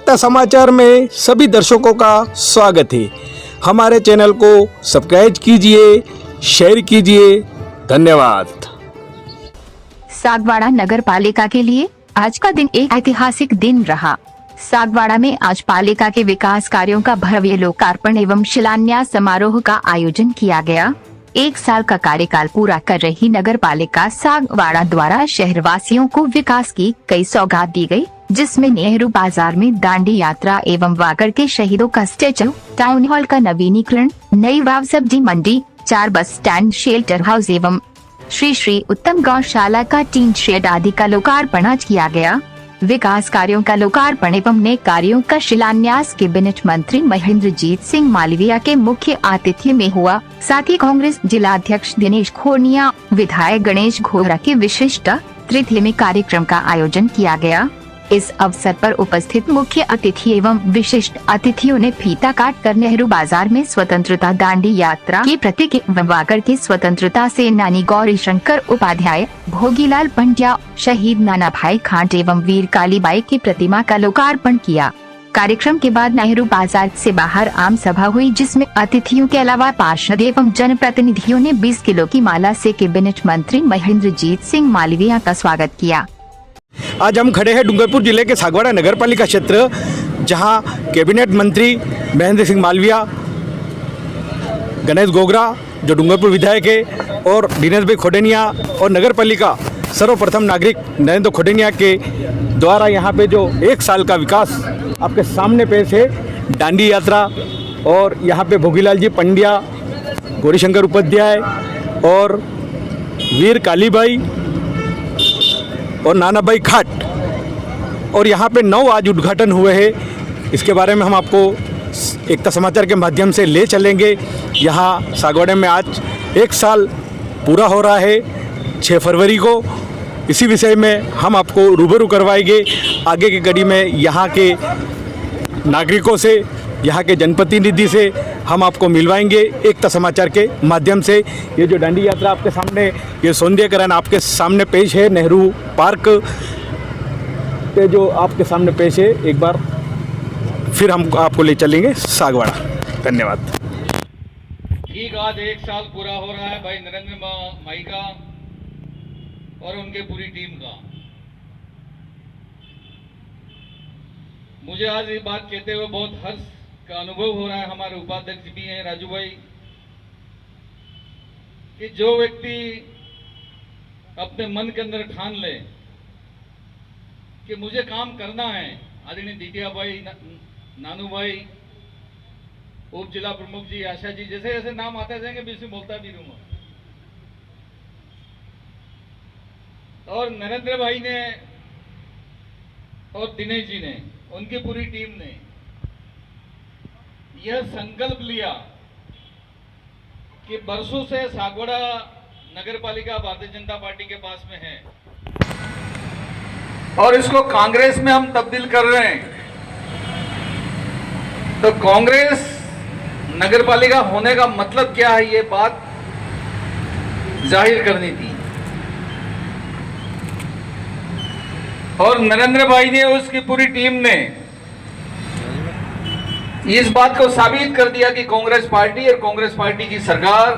एकता समाचार में सभी दर्शकों का स्वागत है। हमारे चैनल को सब्सक्राइब कीजिए, शेयर कीजिए। धन्यवाद। सागवाड़ा नगर पालिका के लिए आज का दिन एक ऐतिहासिक दिन रहा। सागवाड़ा में आज पालिका के विकास कार्यों का भव्य लोकार्पण एवं शिलान्यास समारोह का आयोजन किया गया। 1 साल का कार्यकाल पूरा कर रही नगर पालिका सागवाड़ा द्वारा शहरवासियों को विकास की कई सौगात दी गई, जिसमें नेहरू बाजार में दांडी यात्रा एवं वागड़ के शहीदों का स्टेचू, टाउन हॉल का नवीनीकरण, नई वाव सब्जी मंडी, 4 बस स्टैंड, शेल्टर हाउस एवं श्री उत्तम गौशाला का टीन शेड आदि का लोकार्पण आज किया गया। विकास कार्यों का लोकार्पण एवं नए कार्यों का शिलान्यास कैबिनेट मंत्री महेंद्रजीत सिंह मालवीय के मुख्य आतिथ्य में हुआ। साथ ही कांग्रेस जिला अध्यक्ष दिनेश खोनिया, विधायक गणेश घोरा के विशिष्ट अतिथि में कार्यक्रम का आयोजन किया गया। इस अवसर पर उपस्थित मुख्य अतिथि एवं विशिष्ट अतिथियों ने फीता काट कर नेहरू बाजार में स्वतंत्रता दांडी यात्रा के प्रतीक एवं वागड़ के स्वतंत्रता सेनानी गौरी शंकर उपाध्याय, भोगीलाल पंड्या, शहीद नाना भाई खांट एवं वीर कालीबाई की प्रतिमा का लोकार्पण किया। कार्यक्रम के बाद नेहरू बाजार से बाहर आम सभा हुई, जिसमें अतिथियों के अलावा पार्षद एवं जनप्रतिनिधियों ने 20 किलो की माला से कैबिनेट मंत्री महेंद्रजीत सिंह मालवीय का स्वागत किया। आज हम खड़े हैं डूंगरपुर जिले के सागवाड़ा नगर पालिका क्षेत्र, जहां कैबिनेट मंत्री महेंद्र सिंह मालवीय, गणेश घोरा जो डूंगरपुर विधायक है, और दिनेश भाई खोडेनिया और नगर पालिका सर्वप्रथम नागरिक नरेंद्र खोडेनिया के द्वारा यहाँ पे जो 1 साल का विकास आपके सामने पेश है, दांडी यात्रा, और यहाँ पे भोगीलाल जी पंड्या, गौरीशंकर उपाध्याय और वीर कालीबाई और नाना भाई खाट, और यहाँ पे 9 आज उद्घाटन हुए हैं। इसके बारे में हम आपको एकता समाचार के माध्यम से ले चलेंगे। यहाँ सागवाड़े में आज 1 साल पूरा हो रहा है 6 फरवरी को। इसी विषय में हम आपको रूबरू करवाएंगे। आगे की कड़ी में यहाँ के नागरिकों से, यहाँ के जनप्रतिनिधि से हम आपको मिलवाएंगे एकता समाचार के माध्यम से। ये जो दांडी यात्रा आपके सामने, ये सौंदर्यकरण आपके सामने पेश है, नेहरू पार्क पे जो आपके सामने पेश है। एक बार फिर हम आपको ले चलेंगे सागवाड़ा। धन्यवाद। ठीक, आज 1 साल पूरा हो रहा है भाई नरेंद्र भाई का और उनके पूरी टीम का। मुझे आज ये बात कहते हुए बहुत हर्ष का अनुभव हो रहा है। हमारे उपाध्यक्ष भी हैं राजू भाई, कि जो व्यक्ति अपने मन के अंदर ठान ले कि मुझे काम करना है, आदरणीय दीदिया भाई, नानू भाई, उप जिला प्रमुख जी, आशा जी, जैसे जैसे नाम आते जाएंगे मैं इसमें बोलता भी रहूंगा। और नरेंद्र भाई ने और दिनेश जी ने, उनकी पूरी टीम ने यह संकल्प लिया कि बरसों से सागवाड़ा नगर पालिका भारतीय जनता पार्टी के पास में है और इसको कांग्रेस में हम तब्दील कर रहे हैं। तो कांग्रेस नगर पालिका होने का मतलब क्या है, ये बात जाहिर करनी थी। और नरेंद्र भाई ने, उसकी पूरी टीम ने इस बात को साबित कर दिया कि कांग्रेस पार्टी और कांग्रेस पार्टी की सरकार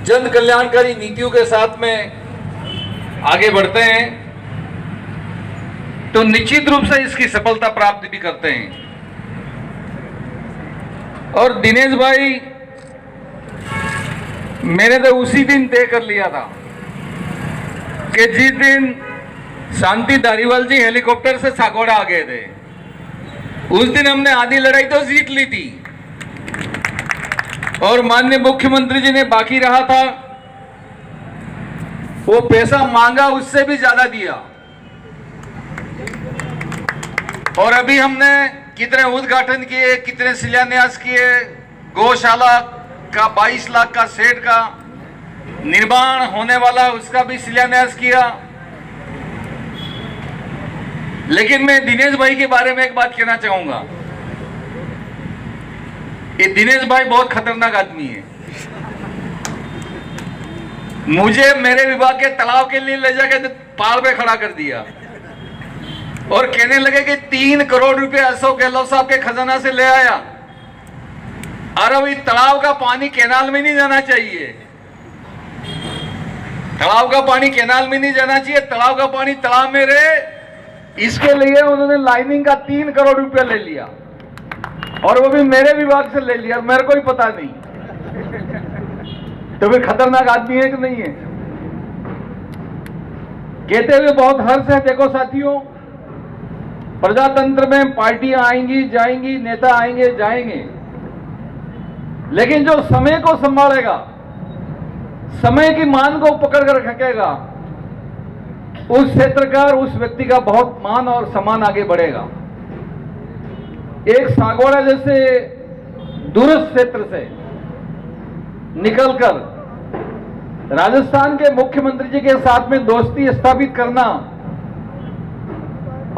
जन कल्याणकारी नीतियों के साथ में आगे बढ़ते हैं तो निश्चित रूप से इसकी सफलता प्राप्त भी करते हैं। और दिनेश भाई, मैंने तो उसी दिन तय कर लिया था कि जिस दिन शांति धारीवाल जी हेलीकॉप्टर से सागवाड़ा आ गए थे, उस दिन हमने आधी लड़ाई तो जीत ली थी और माननीय मुख्यमंत्री जी ने बाकी रहा था वो पैसा मांगा, उससे भी ज्यादा दिया। और अभी हमने कितने उद्घाटन किए, कितने शिलान्यास किए। गौशाला का 22 लाख का शेड का निर्माण होने वाला, उसका भी शिलान्यास किया। लेकिन मैं दिनेश भाई के बारे में एक बात कहना चाहूंगा। ये दिनेश भाई बहुत खतरनाक आदमी है। मुझे मेरे विभाग के तालाब के लिए ले जाके पहाड़ पे खड़ा कर दिया और कहने लगे कि 3 करोड़ रुपए अशोक गहलोत साहब के खजाना से ले आया। अरे भाई, तालाब का पानी कैनाल में नहीं जाना चाहिए, तालाब का पानी कैनाल में नहीं जाना चाहिए, तालाब का पानी तालाब में रहे, इसके लिए उन्होंने लाइनिंग का 3 करोड़ रुपया ले लिया, और वो भी मेरे विभाग से ले लिया, मेरे को ही पता नहीं। तो फिर खतरनाक आदमी है कि नहीं है? कहते हुए बहुत हर्ष है। देखो साथियों, प्रजातंत्र में पार्टियां आएंगी जाएंगी, नेता आएंगे जाएंगे, लेकिन जो समय को संभालेगा, समय की मान को पकड़ कर रखेगा, उस क्षेत्र का और उस व्यक्ति का बहुत मान और सम्मान आगे बढ़ेगा। एक सागवाड़ा जैसे दूरस्थ क्षेत्र से निकलकर राजस्थान के मुख्यमंत्री जी के साथ में दोस्ती स्थापित करना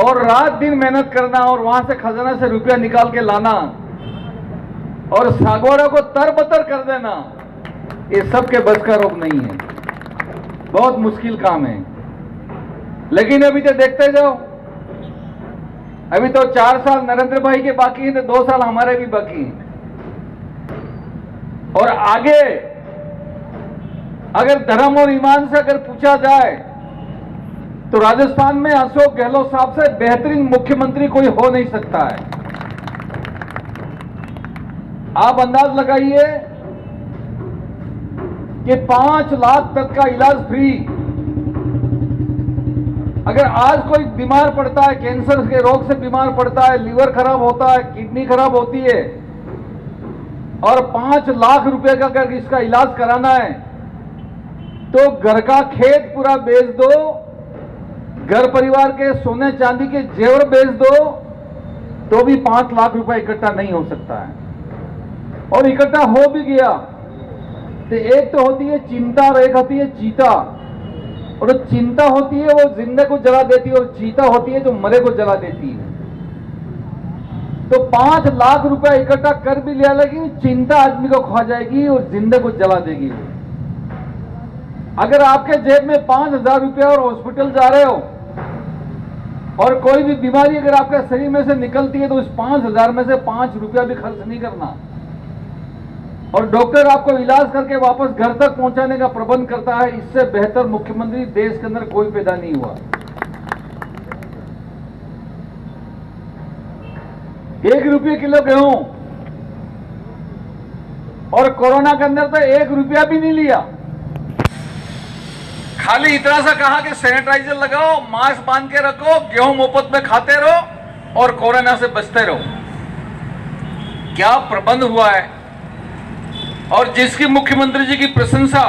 और रात दिन मेहनत करना और वहां से खजाना से रुपया निकाल के लाना और सागवाड़ा को तरबतर कर देना, ये सबके बस का रोग नहीं है, बहुत मुश्किल काम है। लेकिन अभी तो देखते जाओ, अभी तो 4 साल नरेंद्र भाई के बाकी हैं, तो 2 साल हमारे भी बाकी हैं। और आगे अगर धर्म और ईमान से अगर पूछा जाए तो राजस्थान में अशोक गहलोत साहब से बेहतरीन मुख्यमंत्री कोई हो नहीं सकता है। आप अंदाज लगाइए कि 5 लाख तक का इलाज फ्री। अगर आज कोई बीमार पड़ता है, कैंसर के रोग से बीमार पड़ता है, लीवर खराब होता है, किडनी खराब होती है, और 5 लाख रुपए का अगर इसका इलाज कराना है तो घर का खेत पूरा बेच दो, घर परिवार के सोने चांदी के जेवर बेच दो, तो भी 5 लाख रुपए इकट्ठा नहीं हो सकता है। और इकट्ठा हो भी गया तो एक तो होती है चिंता और एक होती है चीता। और जो चिंता होती है वो जिंदे को जला देती है, और चीता होती है जो मरे को जला देती है। तो 5 लाख रुपया इकट्ठा कर भी लिया, लेकिन चिंता आदमी को खा जाएगी और जिंदे को जला देगी। अगर आपके जेब में 5,000 रुपया और हॉस्पिटल जा रहे हो और कोई भी बीमारी अगर आपके शरीर में से निकलती है तो उस 5,000 में से 5 रुपया भी खर्च नहीं करना, और डॉक्टर आपको इलाज करके वापस घर तक पहुंचाने का प्रबंध करता है। इससे बेहतर मुख्यमंत्री देश के अंदर कोई पैदा नहीं हुआ। 1 रुपये किलो गेहूं, और कोरोना के अंदर तो 1 रुपया भी नहीं लिया। खाली इतना सा कहा कि सैनिटाइजर लगाओ, मास्क बांध के रखो, गेहूं मुफ्त में खाते रहो और कोरोना से बचते रहो। क्या प्रबंध हुआ है। और जिसकी मुख्यमंत्री जी की प्रशंसा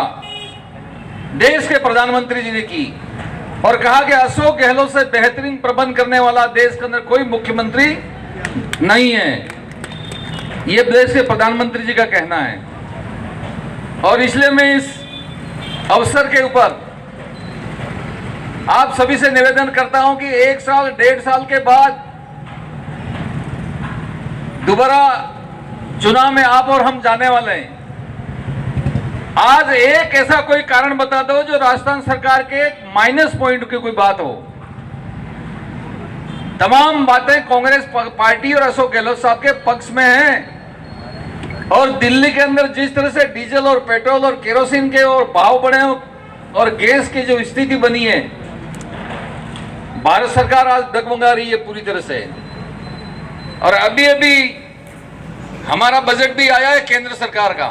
देश के प्रधानमंत्री जी ने की और कहा कि अशोक गहलोत से बेहतरीन प्रबंध करने वाला देश के अंदर कोई मुख्यमंत्री नहीं है, यह देश के प्रधानमंत्री जी का कहना है। और इसलिए मैं इस अवसर के ऊपर आप सभी से निवेदन करता हूं कि 1 साल 1.5 साल के बाद दोबारा चुनाव में आप और हम जाने वाले हैं। आज एक ऐसा कोई कारण बता दो जो राजस्थान सरकार के माइनस पॉइंट की कोई बात हो। तमाम बातें कांग्रेस पार्टी और अशोक गहलोत साहब के पक्ष में हैं। और दिल्ली के अंदर जिस तरह से डीजल और पेट्रोल और केरोसिन के और भाव बढ़े और गैस की जो स्थिति बनी है, भारत सरकार आज डगमगा रही है पूरी तरह से। और अभी अभी हमारा बजट भी आया है केंद्र सरकार का।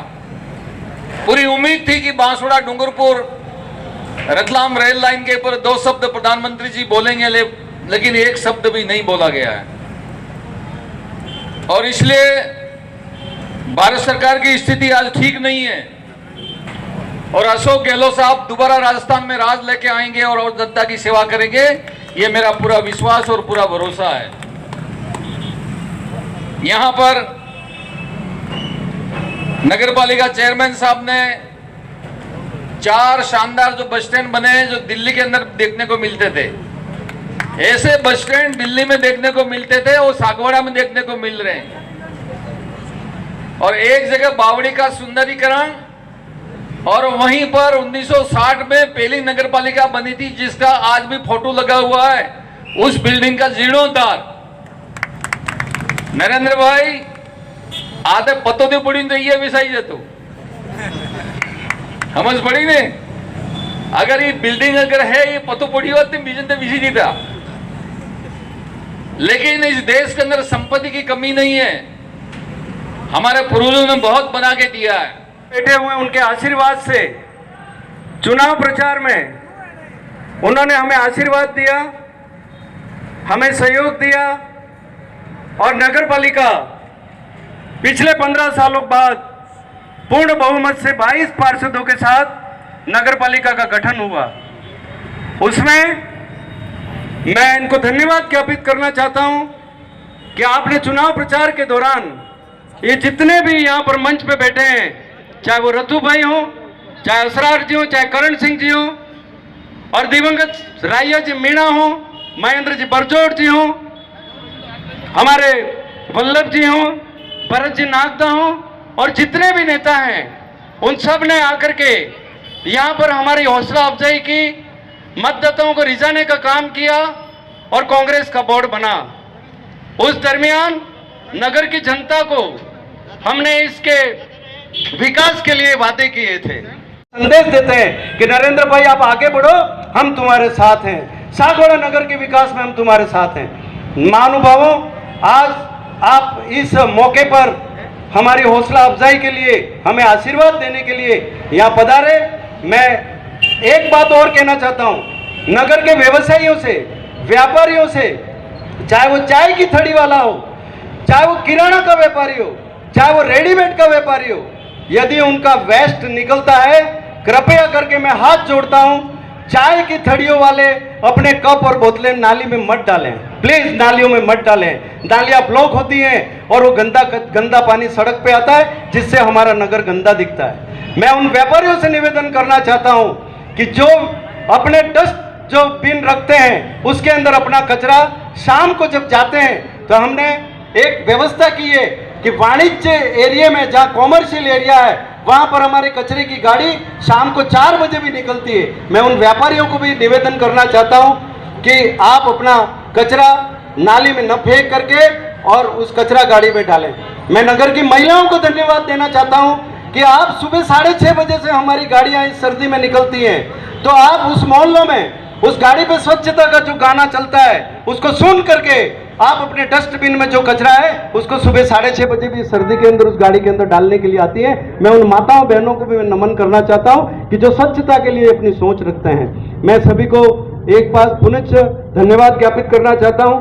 पूरी उम्मीद थी कि बांसवाड़ा डूंगरपुर रतलाम रेल लाइन के ऊपर 2 शब्द प्रधानमंत्री जी बोलेंगे, लेकिन 1 शब्द भी नहीं बोला गया है। और इसलिए भारत सरकार की स्थिति आज ठीक नहीं है। और अशोक गहलोत साहब दोबारा राजस्थान में राज लेके आएंगे और जनता की सेवा करेंगे, ये मेरा पूरा विश्वास और पूरा भरोसा है। यहां पर नगर पालिका चेयरमैन साहब ने 4 शानदार जो बस स्टैंड बने हैं, जो दिल्ली के अंदर देखने को मिलते थे, ऐसे बस स्टैंड दिल्ली में देखने को मिलते थे और सागवाड़ा में देखने को मिल रहे हैं। और एक जगह बावड़ी का सुंदरीकरण, और वहीं पर 1960 में पहली नगर पालिका बनी थी जिसका आज भी फोटो लगा हुआ है, उस बिल्डिंग का जीर्णोद्धार नरेंद्र भाई आते पत्तो ते पड़ी तो ये विसाई जतो समझ पड़ी ने अगर ये बिल्डिंग अगर है ये पत्तो पड़ी होती तो बीजन तो विसी नहीं था। लेकिन इस देश के अंदर संपत्ति की कमी नहीं है, हमारे पूर्वजों ने बहुत बना के दिया है। बैठे हुए उनके आशीर्वाद से चुनाव प्रचार में उन्होंने हमें आशीर्वाद दिया, हमें सहयोग दिया और नगर पालिका पिछले 15 सालों बाद पूर्ण बहुमत से 22 पार्षदों के साथ नगर पालिका का गठन हुआ। उसमें मैं इनको धन्यवाद ज्ञापित करना चाहता हूं कि आपने चुनाव प्रचार के दौरान ये जितने भी यहाँ पर मंच पे बैठे हैं, चाहे वो रतु भाई हो, चाहे असरार जी हो, चाहे करण सिंह जी हो और दिवंगत राया जी मीणा हो, महेंद्र जी बरजोड़ जी हो, हमारे वल्लभ जी हो, भरत जी नागदा हो और जितने भी नेता हैं, उन सब ने आकर के यहाँ पर हमारी हौसला अफजाई की, मतदाताओं को रिझाने का काम किया और कांग्रेस का बोर्ड बना। उस दरमियान नगर की जनता को हमने इसके विकास के लिए वादे किए थे। संदेश देते हैं कि नरेंद्र भाई आप आगे बढ़ो, हम तुम्हारे साथ हैं, सागवाड़ा नगर के विकास में हम तुम्हारे साथ हैं। महानुभावों, आज आप इस मौके पर हमारी हौसला अफजाई के लिए, हमें आशीर्वाद देने के लिए यहाँ पधारे। मैं एक बात और कहना चाहता हूँ, नगर के व्यवसायियों से, व्यापारियों से, चाहे वो चाय की थड़ी वाला हो, चाहे वो किराना का व्यापारी हो, चाहे वो रेडीमेड का व्यापारी हो, यदि उनका वेस्ट निकलता है, कृपया करके मैं हाथ जोड़ता हूं, चाय की थड़ियों वाले अपने कप और बोतलें नाली में मत डालें, प्लीज नालियों में मत डालें। नालियां ब्लॉक होती हैं और वो गंदा पानी सड़क पे आता है, जिससे हमारा नगर गंदा दिखता है। मैं उन व्यापारियों से निवेदन करना चाहता हूं कि जो अपने डस्ट जो बिन रखते हैं उसके अंदर अपना कचरा शाम को जब जाते हैं, तो हमने एक व्यवस्था की है कि वाणिज्य एरिया में, जहाँ कॉमर्शियल एरिया है, वहां पर हमारे कचरे की गाड़ी शाम को 4 बजे भी निकलती है। मैं उन व्यापारियों को भी निवेदन करना चाहता हूं कि आप अपना कचरा नाली में न फेंक करके और उस कचरा गाड़ी में डालें। मैं नगर की महिलाओं को धन्यवाद देना चाहता हूं कि आप सुबह 6:30 बजे से हमारी गाड़ियां इस सर्दी में निकलती हैं, तो आप उस मोहल्लों में उस गाड़ी पे स्वच्छता का जो गाना चलता है उसको सुन करके आप अपने डस्टबिन में जो कचरा है उसको सुबह 6:30 बजे भी सर्दी के अंदर उस गाड़ी के अंदर डालने के लिए आती है। मैं उन माताओं बहनों को भी मैं नमन करना चाहता हूं कि जो स्वच्छता के लिए अपनी सोच रखते हैं। मैं सभी को एक बार पुनः धन्यवाद ज्ञापित करना चाहता हूं।